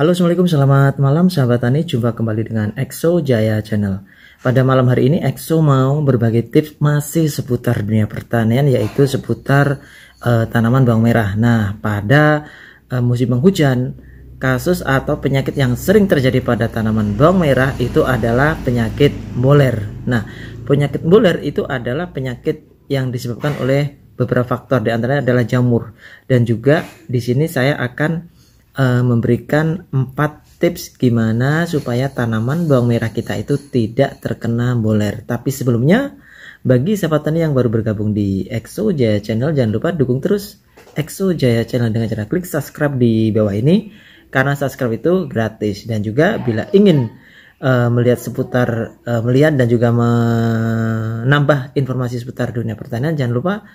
Halo, assalamualaikum, selamat malam sahabat tani. Jumpa kembali dengan Exo Jaya Channel. Pada malam hari ini Exo mau berbagi tips masih seputar dunia pertanian, yaitu seputar tanaman bawang merah. Nah, pada musim penghujan, kasus atau penyakit yang sering terjadi pada tanaman bawang merah itu adalah penyakit boler. Nah, penyakit boler itu adalah penyakit yang disebabkan oleh beberapa faktor, di antaranya adalah jamur. Dan juga di sini saya akan memberikan 4 tips gimana supaya tanaman bawang merah kita itu tidak terkena boler. Tapi sebelumnya, bagi sahabat tani yang baru bergabung di Exo Jaya Channel, jangan lupa dukung terus Exo Jaya Channel dengan cara klik subscribe di bawah ini, karena subscribe itu gratis. Dan juga bila ingin melihat dan juga menambah informasi seputar dunia pertanian, jangan lupa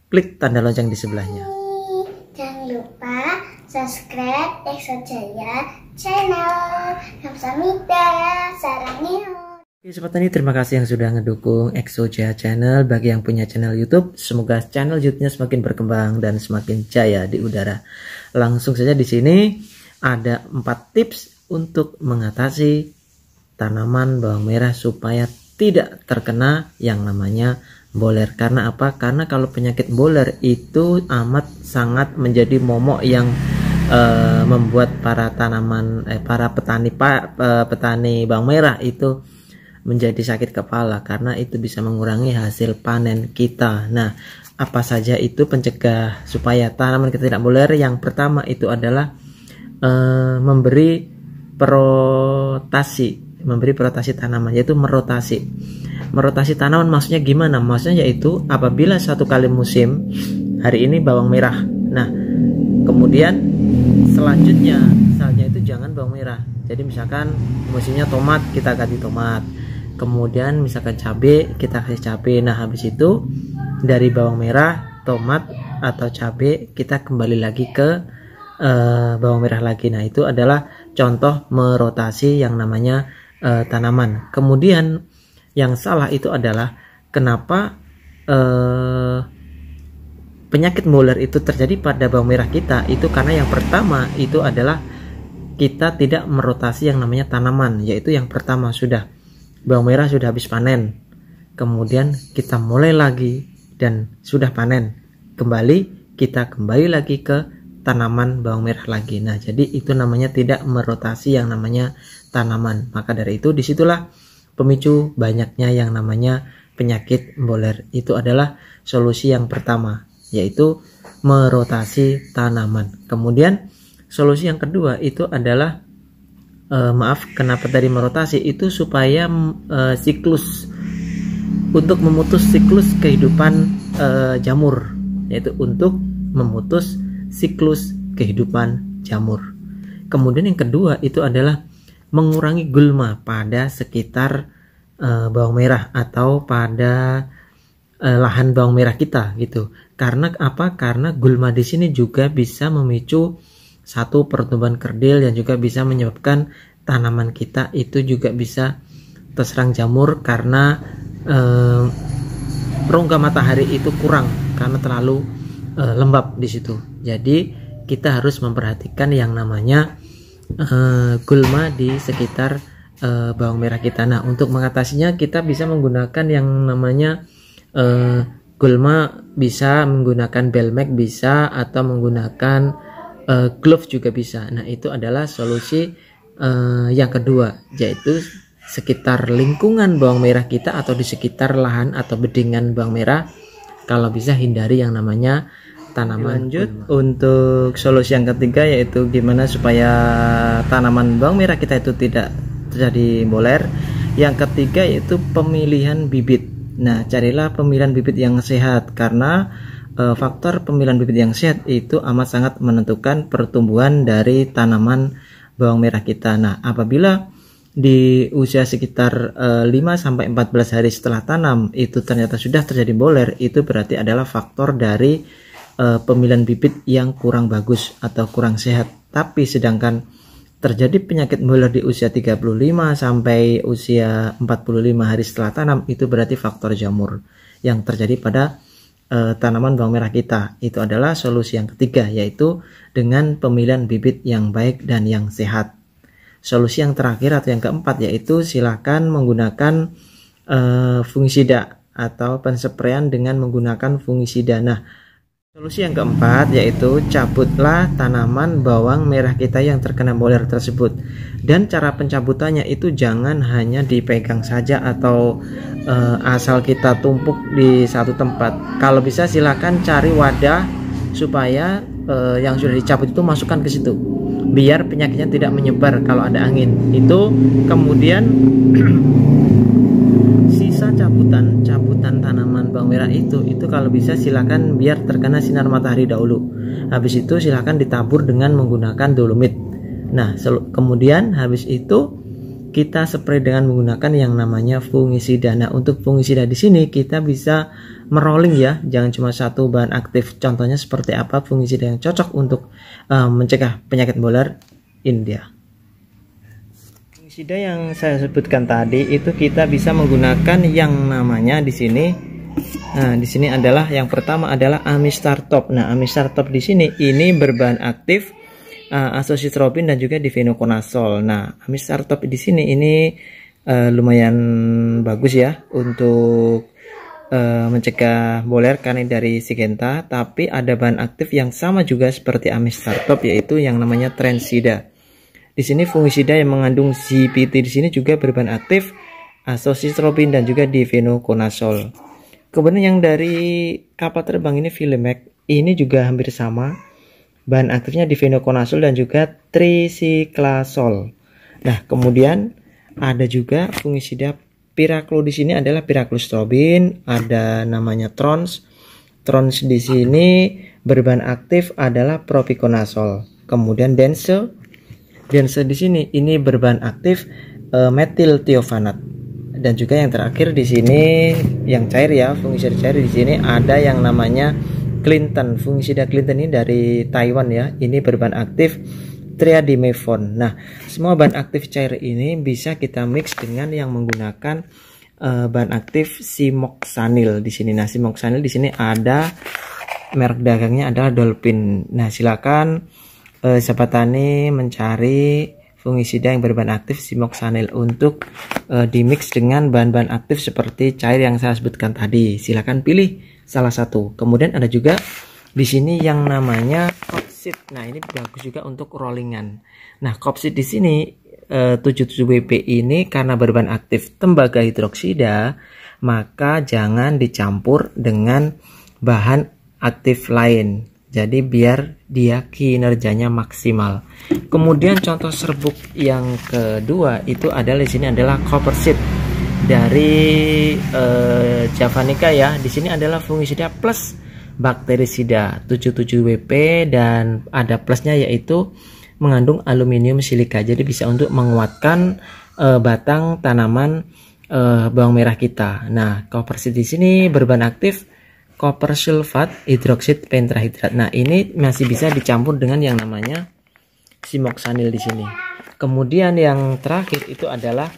klik tanda lonceng di sebelahnya. Jangan lupa subscribe Exo Jaya Channel. Kamsahamnida, sarangnya. Oke, sobat tani, terima kasih yang sudah ngedukung Exo Jaya Channel. Bagi yang punya channel YouTube, semoga channel YouTube-nya semakin berkembang dan semakin jaya di udara. Langsung saja di sini ada 4 tips untuk mengatasi tanaman bawang merah supaya tidak terkena yang namanya boler. Karena apa? Karena kalau penyakit boler itu amat sangat menjadi momok yang membuat para petani bawang merah itu menjadi sakit kepala, karena itu bisa mengurangi hasil panen kita. Nah, apa saja itu pencegah supaya tanaman kita tidak boler? Yang pertama itu adalah memberi protasi tanaman, yaitu merotasi tanaman. Maksudnya gimana? Maksudnya yaitu apabila satu kali musim, hari ini bawang merah, nah kemudian selanjutnya misalnya itu jangan bawang merah. Jadi misalkan musimnya tomat, kita ganti tomat. Kemudian misalkan cabai, kita kasih cabai. Nah, habis itu dari bawang merah, tomat atau cabai, kita kembali lagi ke bawang merah lagi. Nah, itu adalah contoh merotasi yang namanya tanaman. Kemudian yang salah itu adalah kenapa penyakit boler itu terjadi pada bawang merah kita, itu karena yang pertama itu adalah kita tidak merotasi yang namanya tanaman. Yaitu yang pertama, sudah bawang merah sudah habis panen, kemudian kita mulai lagi dan sudah panen, kita kembali lagi ke tanaman bawang merah lagi. Nah, jadi itu namanya tidak merotasi yang namanya tanaman. Maka dari itu disitulah pemicu banyaknya yang namanya penyakit boler. Itu adalah solusi yang pertama, yaitu merotasi tanaman. Kemudian solusi yang kedua itu adalah kenapa tadi merotasi itu? Supaya untuk memutus siklus kehidupan jamur, yaitu untuk memutus siklus kehidupan jamur. Kemudian yang kedua itu adalah mengurangi gulma pada sekitar bawang merah atau pada lahan bawang merah kita gitu. Karena apa? Karena gulma di sini juga bisa memicu satu pertumbuhan kerdil, yang juga bisa menyebabkan tanaman kita itu juga bisa terserang jamur karena rongga matahari itu kurang karena terlalu lembab di situ. Jadi kita harus memperhatikan yang namanya gulma di sekitar bawang merah kita. Nah, untuk mengatasinya kita bisa menggunakan yang namanya gulma, bisa menggunakan Belmek bisa, atau menggunakan glove juga bisa. Nah, itu adalah solusi yang kedua, yaitu sekitar lingkungan bawang merah kita atau di sekitar lahan atau bedingan bawang merah, kalau bisa hindari yang namanya tanaman. Lanjut untuk solusi yang ketiga, yaitu gimana supaya tanaman bawang merah kita itu tidak terjadi boler. Yang ketiga yaitu pemilihan bibit. Nah, carilah pemilihan bibit yang sehat, karena faktor pemilihan bibit yang sehat itu amat sangat menentukan pertumbuhan dari tanaman bawang merah kita. Nah, apabila di usia sekitar 5-14 hari setelah tanam itu ternyata sudah terjadi boler, itu berarti adalah faktor dari pemilihan bibit yang kurang bagus atau kurang sehat. Tapi sedangkan terjadi penyakit boler di usia 35 sampai usia 45 hari setelah tanam, itu berarti faktor jamur yang terjadi pada tanaman bawang merah kita. Itu adalah solusi yang ketiga, yaitu dengan pemilihan bibit yang baik dan yang sehat. Solusi yang terakhir atau yang keempat, yaitu silakan menggunakan fungisida atau pensprayan dengan menggunakan fungisida. Nah, solusi yang keempat yaitu cabutlah tanaman bawang merah kita yang terkena boler tersebut. Dan cara pencabutannya itu jangan hanya dipegang saja atau asal kita tumpuk di satu tempat. Kalau bisa silakan cari wadah supaya yang sudah dicabut itu masukkan ke situ, biar penyakitnya tidak menyebar kalau ada angin. Itu kemudian sisa cabutan tanaman bawang merah itu kalau bisa silakan biar terkena sinar matahari dahulu. Habis itu silakan ditabur dengan menggunakan dolomit. Nah, kemudian habis itu kita spray dengan menggunakan yang namanya fungisida. Nah, untuk fungisida di sini kita bisa merolling ya, jangan cuma satu bahan aktif. Contohnya seperti apa fungisida yang cocok untuk mencegah penyakit boler ini dia. Fungisida yang saya sebutkan tadi itu kita bisa menggunakan yang namanya di sini. Nah, di sini adalah yang pertama adalah Amistar Top. Nah, Amistar Top di sini ini berbahan aktif azoxystrobin dan juga difenoconazole. Nah, Amistar Top di sini ini lumayan bagus ya untuk mencegah boler karena dari Syngenta, tapi ada bahan aktif yang sama juga seperti Amistar Top, yaitu yang namanya Transida. Di sini fungisida yang mengandung ZPT di sini juga berbahan aktif azoxystrobin dan juga difenoconazole. Kemudian yang dari kapal terbang ini Filemax, ini juga hampir sama. Bahan aktifnya difenoconazole dan juga tricyclasol. Nah, kemudian ada juga fungisida Piraclo. Di sini adalah piraclostrobin, ada namanya Trons. Trons di sini berbahan aktif adalah propiconazole. Kemudian Dense di sini ini berbahan aktif metil thiofanat. Dan juga yang terakhir di sini yang cair ya, fungisida cair di sini ada yang namanya Clinton. Fungisida Clinton ini dari Taiwan ya. Ini berbahan aktif triadimefon. Nah, semua bahan aktif cair ini bisa kita mix dengan yang menggunakan bahan aktif simoxanil di sini. Nah, simoxanil di sini ada merek dagangnya adalah Dolphin. Nah, silakan sahabat tani mencari fungisida yang berbahan aktif simoxanil untuk dimix dengan bahan-bahan aktif seperti cair yang saya sebutkan tadi. Silakan pilih salah satu. Kemudian ada juga di sini yang namanya Copsid. Nah, ini bagus juga untuk rollingan. Nah, Copsid di sini 77WP ini karena berbahan aktif tembaga hidroksida, maka jangan dicampur dengan bahan aktif lain. Jadi biar dia kinerjanya maksimal. Kemudian contoh serbuk yang kedua itu adalah di sini adalah Copperseed dari Javanica ya. Di sini adalah fungisida plus bakterisida 77WP dan ada plusnya yaitu mengandung aluminium silika. Jadi bisa untuk menguatkan batang tanaman bawang merah kita. Nah, Copperseed di sini berbahan aktif copper sulfat hidroksid pentrahidrat. Nah, ini masih bisa dicampur dengan yang namanya simoxanil di sini. Kemudian yang terakhir itu adalah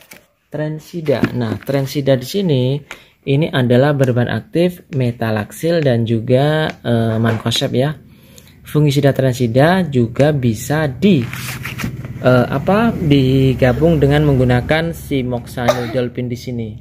Transida. Nah, Transida di sini ini adalah berbahan aktif metalaxyl dan juga mancozeb ya. Fungisida Transida juga bisa digabung dengan menggunakan simoxanil Dolphin di sini.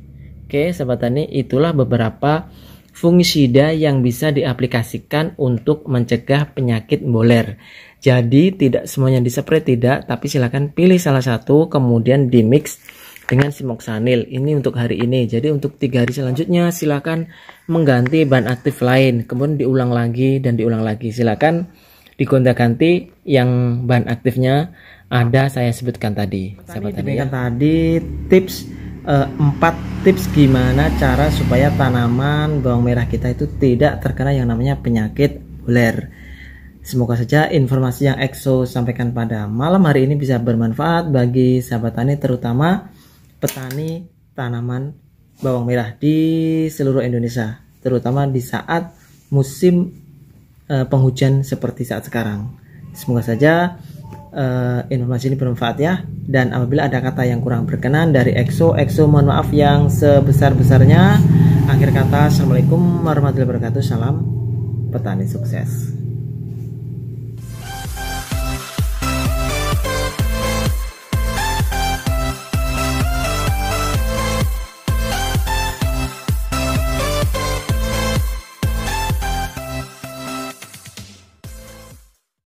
Oke, sahabat tani, itulah beberapa fungisida yang bisa diaplikasikan untuk mencegah penyakit boler. Jadi tidak semuanya dispray, tidak, tapi silakan pilih salah satu kemudian dimix dengan simoxanil. Ini untuk hari ini. Jadi untuk 3 hari selanjutnya silakan mengganti bahan aktif lain, kemudian diulang lagi dan diulang lagi. Silakan digonta-ganti yang bahan aktifnya ada saya sebutkan tadi. Sahabat tani ya. Tadi tips 4 tips gimana cara supaya tanaman bawang merah kita itu tidak terkena yang namanya penyakit boler. Semoga saja informasi yang EXO sampaikan pada malam hari ini bisa bermanfaat bagi sahabat tani, terutama petani tanaman bawang merah di seluruh Indonesia, terutama di saat musim penghujan seperti saat sekarang. Semoga saja informasi ini bermanfaat ya. Dan apabila ada kata yang kurang berkenan dari EXO mohon maaf yang sebesar-besarnya. Akhir kata, assalamualaikum warahmatullahi wabarakatuh. Salam petani sukses.